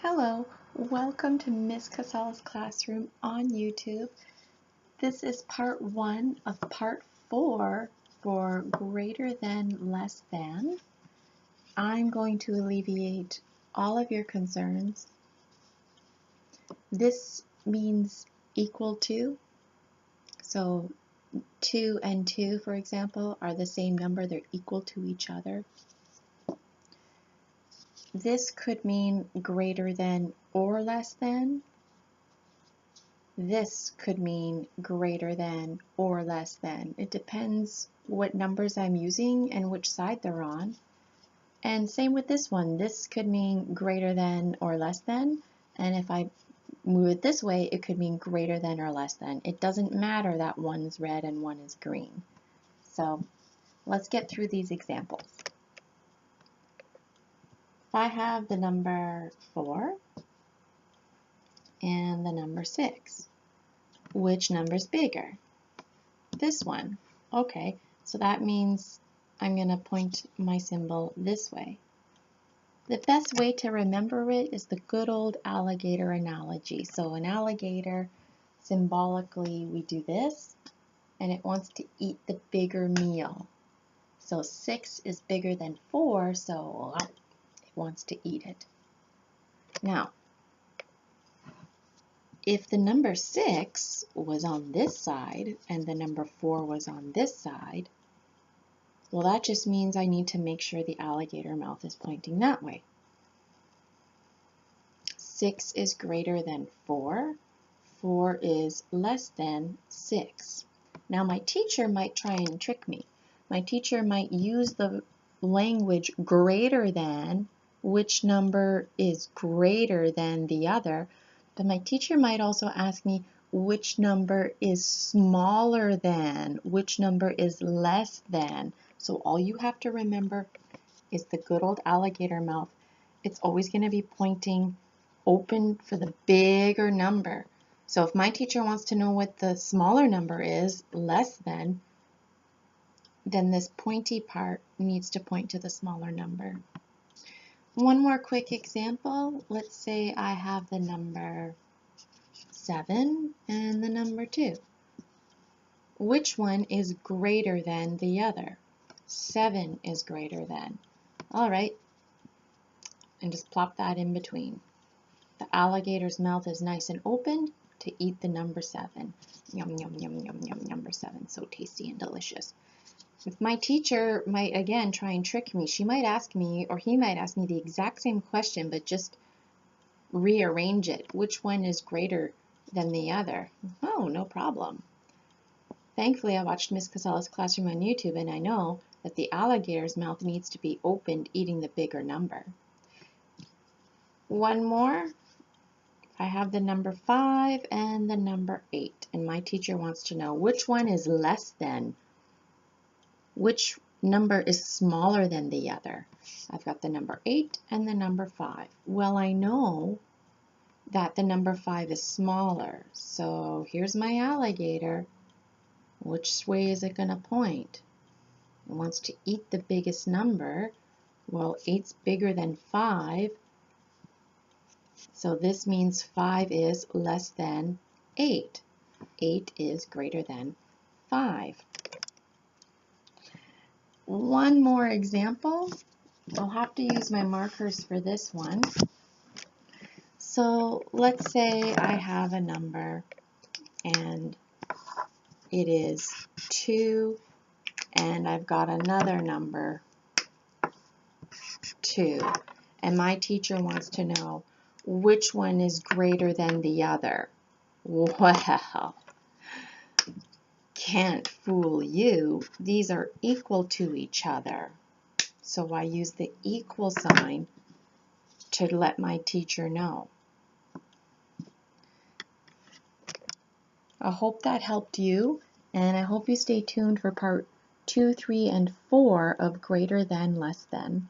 Hello, welcome to Miss Casella's classroom on YouTube. This is part 1 of part 4 for greater than, less than. I'm going to alleviate all of your concerns. This means equal to, so 2 and 2, for example, are the same number, they're equal to each other. This could mean greater than or less than. This could mean greater than or less than. It depends what numbers I'm using and which side they're on. And same with this one. This could mean greater than or less than. And if I move it this way, it could mean greater than or less than. It doesn't matter that one's red and one is green. So let's get through these examples. If I have the number 4 and the number 6, which number's bigger? This one. Okay, so that means I'm going to point my symbol this way. The best way to remember it is the good old alligator analogy. So an alligator, symbolically, we do this, and it wants to eat the bigger meal. So 6 is bigger than 4, so it wants to eat it. Now, if the number 6 was on this side and the number 4 was on this side, well, that just means I need to make sure the alligator mouth is pointing that way. 6 is greater than 4. 4 is less than 6. Now, my teacher might try and trick me. My teacher might use the language greater than, which number is greater than the other, but my teacher might also ask me which number is smaller than, which number is less than. So all you have to remember is the good old alligator mouth. It's always going to be pointing open for the bigger number. So if my teacher wants to know what the smaller number is, less than, then this pointy part needs to point to the smaller number. One more quick example. Let's say I have the number 7 and the number 2. Which one is greater than the other? 7 is greater than. All right, and just plop that in between. The alligator's mouth is nice and open to eat the number 7. Yum, yum, yum, yum, yum, number 7. So tasty and delicious. If my teacher might, again, try and trick me, she might ask me, or he might ask me the exact same question, but just rearrange it. Which one is greater than the other? Oh, no problem. Thankfully, I watched Miss Casella's classroom on YouTube, and I know that the alligator's mouth needs to be opened, eating the bigger number. One more. I have the number 5 and the number 8, and my teacher wants to know which one is less than, which number is smaller than the other. I've got the number 8 and the number 5. Well, I know that the number 5 is smaller, so here's my alligator. Which way is it going to point? It wants to eat the biggest number. Well, 8's bigger than 5, so this means 5 is less than 8. 8 is greater than 5. One more example. I'll have to use my markers for this one. So let's say I have a number and it is 2, and I've got another number 2, and my teacher wants to know which one is greater than the other. Well, can't fool you. These are equal to each other. So I use the equal sign to let my teacher know. I hope that helped you, and I hope you stay tuned for part 2, 3, and 4 of greater than, less than.